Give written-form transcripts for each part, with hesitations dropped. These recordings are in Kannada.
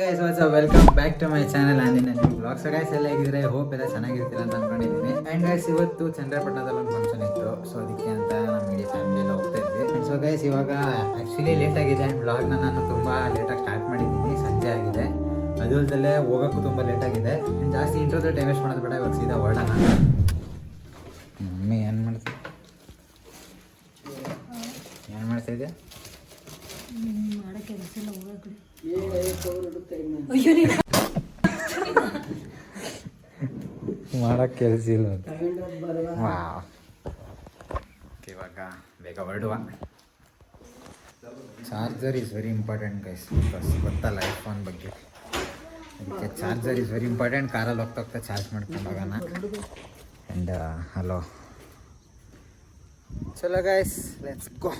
Guys welcome back to my channel ಆಂದಿನ ನ್ಯೂ ಬ್ಲಾಗ್ಸ್. ಗೈಸ್ ಎಲ್ಲ ಹೇಗಿದ್ರೆ ಹೋಪ್ ಎಲ್ಲ ಚೆನ್ನಾಗಿರ್ತೀರ ಅಂತ ಅನ್ಕೊಂಡಿದ್ದೀನಿ. ಆ್ಯಂಡ್ ಗೈಸ್ ಇವತ್ತು ಚಂದ್ರಪಟ್ಟಣದಲ್ಲಿ ಒಂದು ಫಂಕ್ಷನ್ ಇತ್ತು, ಸೊ ಅದಕ್ಕೆ ಅಂತ ನಮ್ಮ ಇಡೀ ಫ್ಯಾಮಿಲಿ ಎಲ್ಲ ಹೋಗ್ತಾ ಇದ್ವಿ. ಆ್ಯಂಡ್ ಸೊ ಗೈಸ್ ಇವಾಗ ಆ್ಯಕ್ಚುಲಿ ಲೇಟ್ ಆಗಿದೆ. ಆ್ಯಂಡ್ ಬ್ಲಾಗ್ನ ನಾನು ತುಂಬ ಲೇಟಾಗಿ ಸ್ಟಾರ್ಟ್ ಮಾಡಿದ್ದೀನಿ, ಸಂಜೆ ಆಗಿದೆ. ಅದು ಅಲ್ಲದೆ ಹೋಗೋಕ್ಕೂ ತುಂಬ ಲೇಟ್ ಆಗಿದೆ. ಆ್ಯಂಡ್ ಜಾಸ್ತಿ ಇಂಟ್ರೋದಲ್ಲಿ ಟೈಮ್ ವೇಸ್ಟ್ ಮಾಡೋದು ಬೇಡ, ಇವಾಗ ಸೀದಾ ಹೊರಡೋಣ. ಮಮ್ಮಿ ಏನು ಮಾಡ್ತಾಯಿದ್ದೆ? ಮಾಡಕ್ಕೆ ಕೆಲಸ ಇಲ್ಲ. ಇವಾಗ ಬೇಗ ಹೊರಡುವ. Charger is very important guys, because ಗೊತ್ತಲ್ಲ ಐಫೋನ್ ಬಗ್ಗೆ. ಅದಕ್ಕೆ ಚಾರ್ಜರ್ ಈಸ್ ವೆರಿ ಇಂಪಾರ್ಟೆಂಟ್. ಕಾರಲ್ಲಿ ಹೋಗ್ತಾ ಚಾರ್ಜ್ ಮಾಡ್ಕೊಂಡು ಹೋಗೋಣ. ಆ್ಯಂಡ್ ಹಲೋ, ಚಲೋ guys, let's go.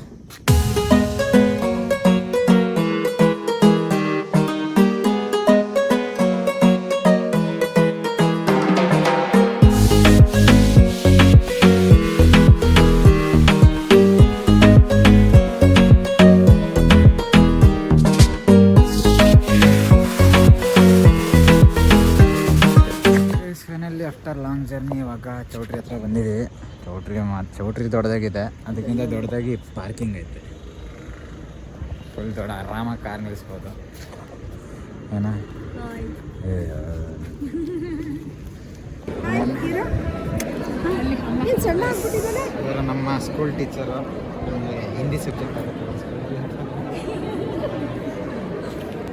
After long journey ಇವಾಗ ಚೌಟ್ರಿ ಹತ್ರ ಬಂದಿದ್ದೀವಿ. ಚೌಟ್ರಿ ದೊಡ್ಡದಾಗಿದೆ, ಅದಕ್ಕಿಂತ ದೊಡ್ಡದಾಗಿ ಪಾರ್ಕಿಂಗ್ ಐತೆ. ಫುಲ್ ದೊಡ್ಡ ಆರಾಮಾಗಿ ಕಾರ್ ನಿಲ್ಲಿಸ್ಬೋದು. ಏನ ಇವರು ನಮ್ಮ ಸ್ಕೂಲ್ ಟೀಚರು, ಹಿಂದಿ ಸಬ್ಜೆಕ್ಟ್ ಆಗುತ್ತೆ.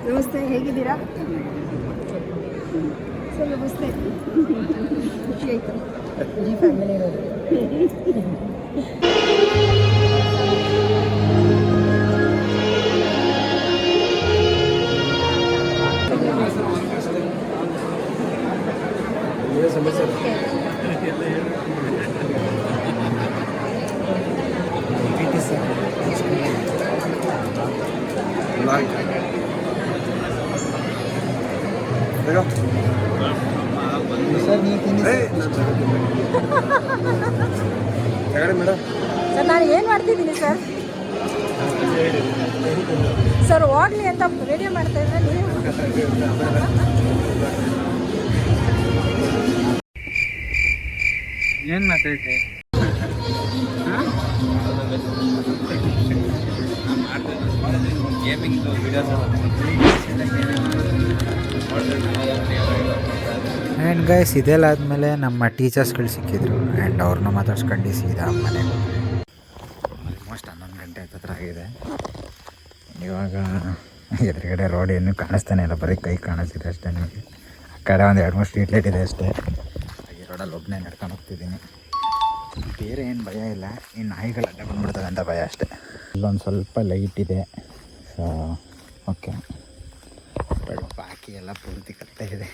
ನಮಸ್ತೆ, ಹೇಗಿದ್ದೀರಾ? ಸರ್ ನಮಸ್ತೆ, ಖುಷಿ ಆಯಿತು. ಇಡೀ ಫ್ಯಾಮಿಲಿ ಇರೋದು. ಸರ್ ನಾನು ಏನು ಮಾಡ್ತಿದ್ದೀನಿ ಸರ್? ಸರ್ ಹೋಗ್ಲಿ ಅಂತ ರೇಡಿಯೋ ಮಾಡ್ತಾ ಇದ್ರೆ ನೀವು ಏನು ಮಾತಾಡ್ತೆ? ಗೇಮಿಂಗ್ದು ವಿಡಿಯೋಸ್. ಆ್ಯಂಡ್ ಗೈಸ್ ಇದೆಲ್ಲ ಆದಮೇಲೆ ನಮ್ಮ ಟೀಚರ್ಸ್ಗಳು ಸಿಕ್ಕಿದ್ರು. ಆ್ಯಂಡ್ ಅವ್ರನ್ನ ಮಾತಾಡ್ಸ್ಕೊಂಡು ಸೀದಾ ಮನೆಗೆ ಆಲ್ಮೋಸ್ಟ್ 11 ಗಂಟೆ ಹತ್ರ ಆಗಿದೆ. ಇವಾಗ ಎದುರುಗಡೆ ರೋಡ್ ಏನೂ ಕಾಣಿಸ್ತಾನೆ ಇಲ್ಲ, ಬರೀ ಕೈ ಕಾಣಿಸ್ತಿದೆ ಅಷ್ಟೇ ನಿಮಗೆ. ಆ ಕಡೆ ಒಂದು 2-3 ಸ್ಟ್ರೀಟ್ ಲೈಟ್ ಇದೆ ಅಷ್ಟೇ. ಹಾಗೆ ರೋಡಲ್ಲಿ ಒಬ್ಬನೇ ನಡ್ಕೊಂಡು ಹೋಗ್ತಿದ್ದೀನಿ. ಬೇರೆ ಏನು ಭಯ ಇಲ್ಲ, ಈ ನಾಯಿಗಳು ಅಡ್ಡ ಬಂದ್ಬಿಡ್ತವೆ ಅಂತ ಭಯ ಅಷ್ಟೇ. ಇಲ್ಲೊಂದು ಸ್ವಲ್ಪ ಲೈಟ್ ಇದೆ, ಸೊ ಓಕೆ. ಬಟ್ ಬಾಕಿ ಎಲ್ಲ ಪೂರ್ತಿ ಕತ್ತೆ ಇದೆ.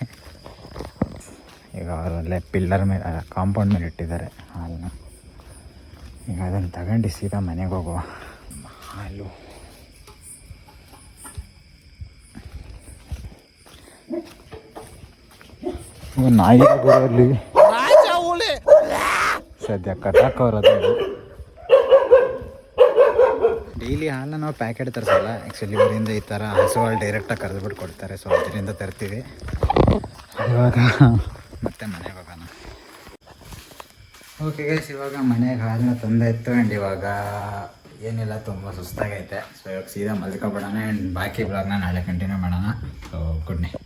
ಈಗ ಅವರಲ್ಲೇ ಪಿಲ್ಲರ್ ಮೇಲೆ, ಕಾಂಪೌಂಡ್ ಮೇಲೆ ಇಟ್ಟಿದ್ದಾರೆ ಹಾಲನ್ನ. ಈಗ ಅದನ್ನು ತಗೊಂಡು ಸೀದಾ ಮನೆಗೆ ಹೋಗುವ. ಹಾಲು ನಾಯಿಗಳಲ್ಲಿ ಸದ್ಯ ಕಟ್ಟಾಕೋರೋದು. ಡೈಲಿ ಹಾಲನ್ನ ನಾವು ಪ್ಯಾಕೆಟ್ ತರಿಸಲ್ಲ. ಆ್ಯಕ್ಚುಲಿ ಇವರಿಂದ ಈ ಥರ ಹಸು ಹಾಲು ಡೈರೆಕ್ಟಾಗಿ ಕರೆದುಬಿಟ್ಟು ಕೊಡ್ತಾರೆ, ಸೊ ಅದರಿಂದ ತರ್ತೀವಿ. ಇವಾಗ ಮತ್ತೆ ಮನೆಗೆ ಹೋಗೋಣ. ಓಕೆ ಗೈಸ್, ಇವಾಗ ಮನೆಗೆ ಹಾಲನ್ನ ತಂದಾಯಿತು. ಆ್ಯಂಡ್ ಇವಾಗ ಏನಿಲ್ಲ, ತುಂಬ ಸುಸ್ತಾಗೈತೆ. ಸೊ ಇವಾಗ ಸೀದಾ ಮಲ್ಕೊಬಿಡೋಣ. ಆ್ಯಂಡ್ ಬಾಕಿ ಬ್ಲಾಗ್ನ ನಾಳೆ ಕಂಟಿನ್ಯೂ ಮಾಡೋಣ. So good night.